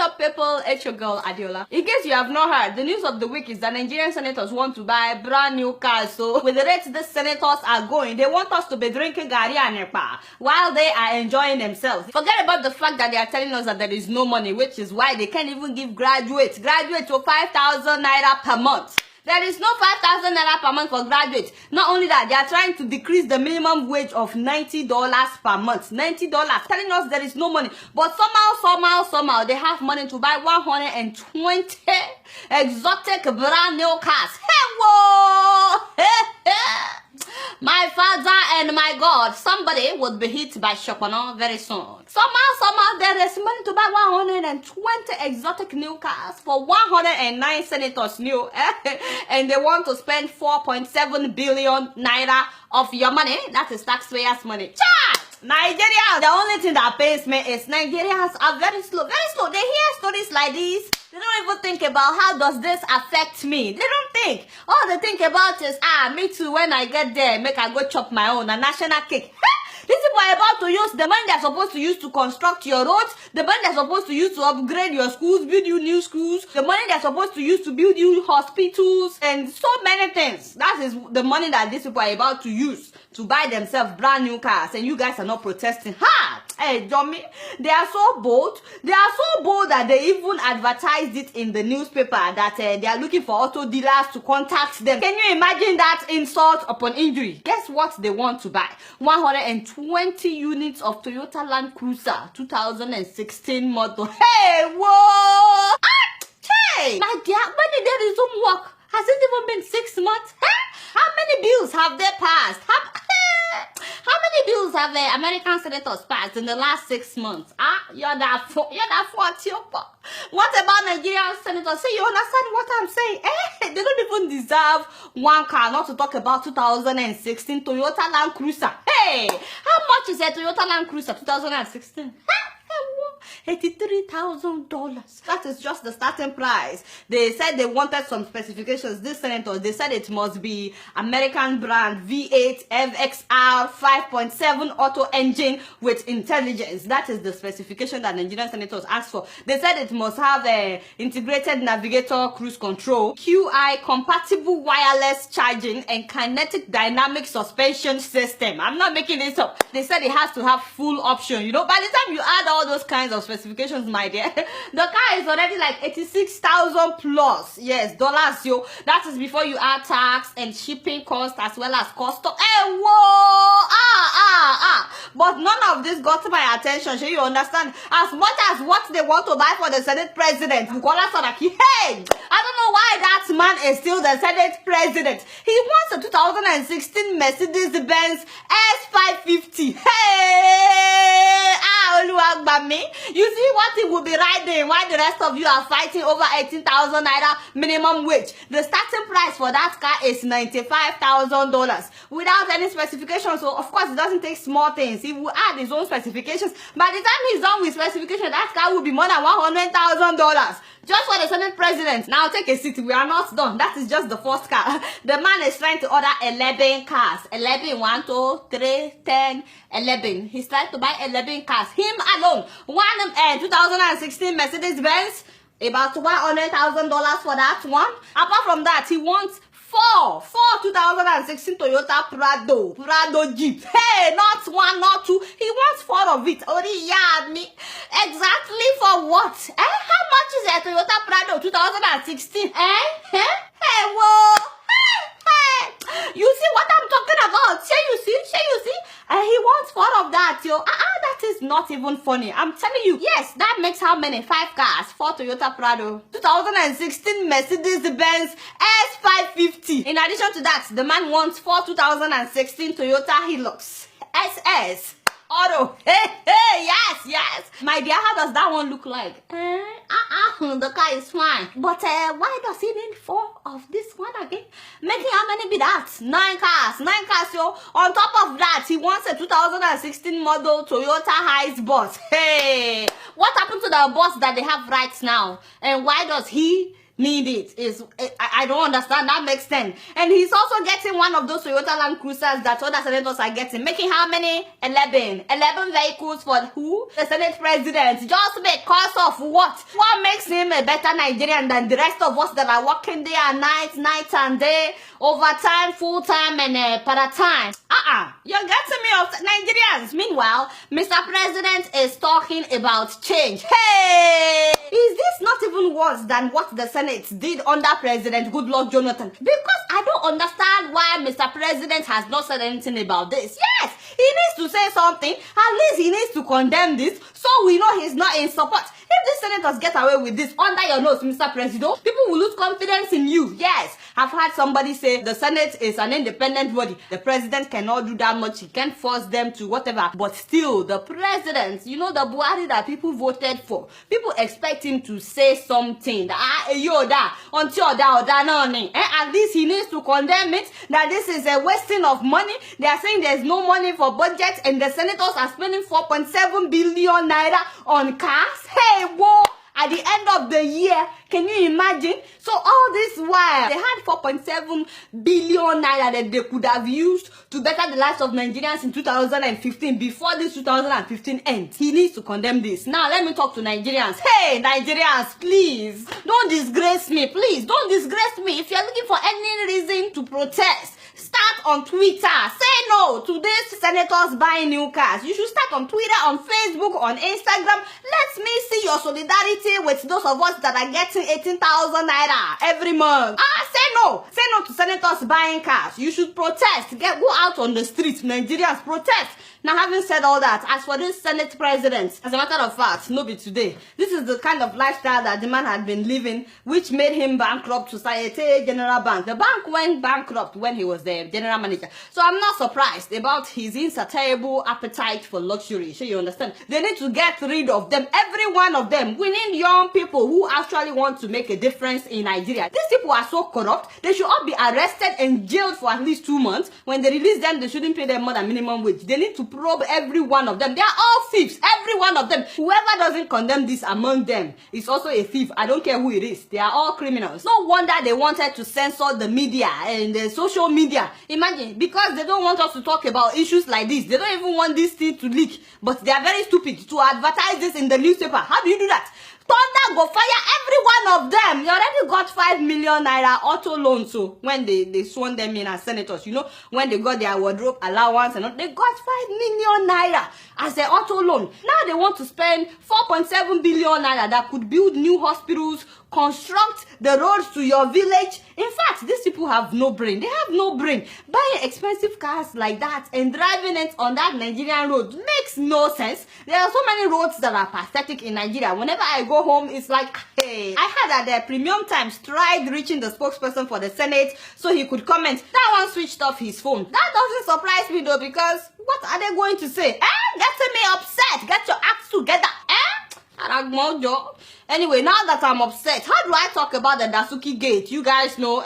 up, people? It's your girl, Adiola. In case you have not heard, the news of the week is that Nigerian senators want to buy brand new cars. So, with the rates the senators are going, they want us to be drinking gari and epa while they are enjoying themselves. Forget about the fact that they are telling us that there is no money, which is why they can't even give graduates to 5,000 naira per month. There is no 5,000 naira per month for graduates. Not only that, they are trying to decrease the minimum wage of $90 per month. $90, telling us there is no money. But somehow, they have money to buy 120 exotic brand new cars. Hey, whoa! My father and my God, somebody would be hit by Chopin very soon. Somehow, there is money to buy 120 exotic new cars for 109 senators new. And they want to spend 4.7 billion naira of your money. That is taxpayers' money. Chat! Nigeria, the only thing that pains me is Nigerians are very slow. They hear stories like this. They don't even think about how does this affect me. They don't think. All they think about is, me too, when I get there, make I go chop my own, a national cake. These people are about to use the money they're supposed to use to construct your roads, the money they're supposed to use to upgrade your schools, build you new schools, the money they're supposed to use to build you hospitals, and so many things. That is the money that these people are about to use to buy themselves brand new cars, and you guys are not protesting. Ha! Hey, dummy. They are so bold. They are so bold that they even advertised it in the newspaper that they are looking for auto dealers to contact them. Can you imagine that insult upon injury? Guess what they want to buy? 120 units of Toyota Land Cruiser 2016 model. Hey, whoa! Hey! My dear, when did they resume work? Has it even been 6 months? How many bills have they passed? How many bills have American senators passed in the last 6 months? You're that 40. What about Nigerian senators? See, you understand what I'm saying? They don't even deserve one car, not to talk about 2016 Toyota Land Cruiser. Hey, how much is a Toyota Land Cruiser 2016? $83,000. That is just the starting price. They said they wanted some specifications. These senators, they said it must be American brand V8 FXR 5.7 auto engine with intelligence. That is the specification that Nigerian senators asked for. They said it must have a integrated navigator cruise control, QI compatible wireless charging, and kinetic dynamic suspension system. I'm not making this up. They said it has to have full option. You know, by the time you add all those kinds of specifications, my dear, the car is already like 86,000 plus. Yes, dollars, yo. That is before you add tax and shipping cost as well as cost of. Hey, whoa! But none of this got my attention. So you understand? As much as what they want to buy for the Senate president, Saraki. Hey, I don't know why that man is still the Senate president. He wants a 2016 Mercedes-Benz S550. Hey, you see what he will be riding while the rest of you are fighting over 18,000 naira minimum wage. The starting price for that car is $95,000 without any specifications. So of course it doesn't take small things. He will add his own specifications. By the time he's done with specifications, that car will be more than $100,000 just for the Senate president. Now take a seat. We are not done. That is just the first car. The man is trying to order 11 cars. 11, 1, 2, 3, 10, 11. He's trying to buy 11 cars. Him alone. One 2016 Mercedes-Benz, about $100,000 for that one. Apart from that, he wants four 2016 Toyota Prado Jeep. Hey, not one, not two. He wants 4 of it. Only yard me. Exactly for what? How much is a Toyota Prado 2016? Hey, whoa. You see what I'm talking about? Shall you see? He wants 4 of that, yo. That is not even funny. I'm telling you. Yes, that makes how many? 5 cars. 4 Toyota Prado. 2016 Mercedes-Benz S550. In addition to that, the man wants 4 2016 Toyota Hilux SS Auto. Hey, yes. My dear, how does that one look like? The car is fine. But why does he need 4 of this one again? Making how many be that? 9 cars, yo. On top of that, he wants a 2016 model Toyota Hiace bus. Hey, what happened to the bus that they have right now? And why does he need it. I don't understand. That makes sense. And he's also getting one of those Toyota Land Cruisers that other senators are getting. Making how many? 11. 11 vehicles for who? The Senate President. Just because of what? What makes him a better Nigerian than the rest of us that are working day and night and day, overtime, full-time, and part-time? You're getting me off Nigerians. Meanwhile, Mr. President is talking about change. Hey! Is this not even worse than what the Senate did under President Goodluck Jonathan? Because I don't understand why Mr. President has not said anything about this. Yes, he needs to say something. At least he needs to condemn this so we know he's not in support. If these senators get away with this under your nose, Mr. President, people will lose confidence in you. Yes, I've heard somebody say the Senate is an independent body. The president cannot do that much. He can't force them to whatever. But still, the president, you know, the Buhari that people voted for, people expect him to say something. At least he needs to condemn it, that this is a wasting of money. They are saying there's no money for budget and the senators are spending 4.7 billion naira on cars. Hey, whoa! At the end of the year, can you imagine? So all this while, they had 4.7 billion naira that they could have used to better the lives of Nigerians in 2015 before this 2015 ends. He needs to condemn this. Now, let me talk to Nigerians. Hey, Nigerians, please, don't disgrace me. Please, don't disgrace me. If you're looking for any reason to protest, start on Twitter. Say no to these senators buying new cars. You should start on Twitter, on Facebook, on Instagram. Let me see your solidarity with those of us that are getting 18,000 naira every month. Say no. Say no to senators buying cars. You should protest. Go out on the streets. Nigerians, protest. Now, having said all that, as for this Senate president, as a matter of fact, no be today. This is the kind of lifestyle that the man had been living, which made him bankrupt Societe General Bank. The bank went bankrupt when he was the general manager. So I'm not surprised about his insatiable appetite for luxury. So you understand? They need to get rid of them, every one of them. We need young people who actually want to make a difference in Nigeria. These people are so corrupt. They should all be arrested and jailed for at least 2 months. When they release them, they shouldn't pay them more than minimum wage. They need to probe every one of them. They are all thieves, every one of them. Whoever doesn't condemn this among them is also a thief. I don't care who it is. They are all criminals. No wonder they wanted to censor the media and the social media. Imagine, because they don't want us to talk about issues like this. They don't even want this thing to leak. But they are very stupid to advertise this in the newspaper. How do you do that? Thunder go fire every one of them. You already got 5 million naira auto loan. So when they sworn them in as senators, you know, when they got their wardrobe allowance and all, they got 5 million naira as their auto loan. Now they want to spend 4.7 billion naira that could build new hospitals, construct the roads to your village. In fact, these people have no brain. They have no brain. Buying expensive cars like that and driving it on that Nigerian road makes no sense. There are so many roads that are pathetic in Nigeria. Whenever I go home, it's like, hey. I heard that the Premium Times tried reaching the spokesperson for the Senate so he could comment. That one switched off his phone. That doesn't surprise me though, because what are they going to say? Getting me upset. Get your acts together. Anyway, now that I'm upset, how do I talk about the Dasuki Gate? You guys know,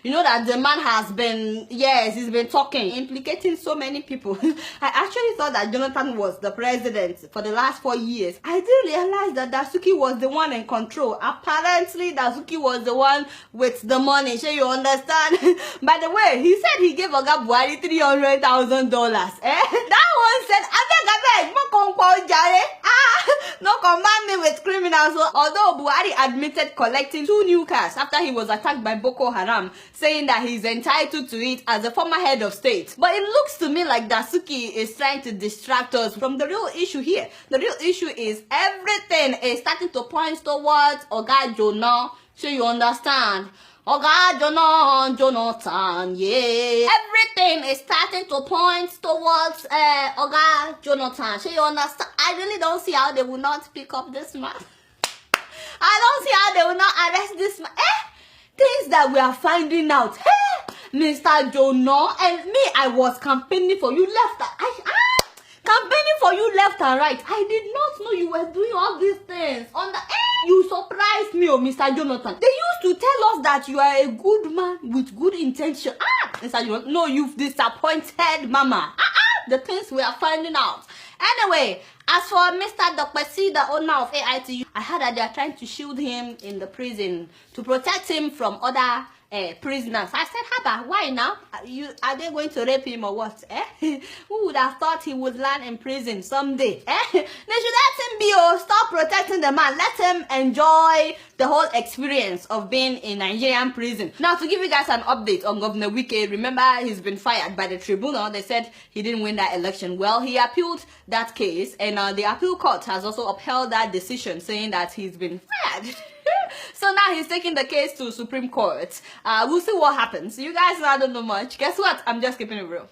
you know that the man has been, yes, he's been talking, implicating so many people. I actually thought that Jonathan was the president for the last 4 years. I didn't realize that Dasuki was the one in control. Apparently, Dasuki was the one with the money. Sure, you understand? By the way, he said he gave Oga Buhari $300,000. That one said, abeg, no command me with criminals. So, although Buhari admitted collecting 2 new cars after he was attacked by Boko Haram, saying that he's entitled to it as a former head of state. But it looks to me like Dasuki is trying to distract us from the real issue here. The real issue is everything is starting to point towards Oga Jonah. So you understand? Oga Jonathan, yeah. Everything is starting to point towards Oga Jonathan. So you understand? I really don't see how they will not pick up this man. I don't see how they will not arrest this man. Things that we are finding out. Hey, Mr. Jonah, and me, I was campaigning for you left. Campaigning for you left and right. I did not know you were doing all these things. You surprised me, oh, Mr. Jonathan. They used to tell us that you are a good man with good intention. Mr. Jonathan, no, you've disappointed mama. The things we are finding out. Anyway, As for Mr. Dokpesi, the owner of AITU, I heard that they are trying to shield him in the prison to protect him from other prisoners. I said, Haba, why now? Are they going to rape him or what? Who would have thought he would land in prison someday? They should let him be. Stop protecting the man. Let him enjoy the whole experience of being in Nigerian prison. Now, to give you guys an update on Governor Wike, remember he's been fired by the tribunal. They said he didn't win that election. Well, he appealed that case, and the appeal court has also upheld that decision, saying that he's been fired. So now he's taking the case to Supreme Court. We'll see what happens. You guys know I don't know much. Guess what? I'm just keeping it real.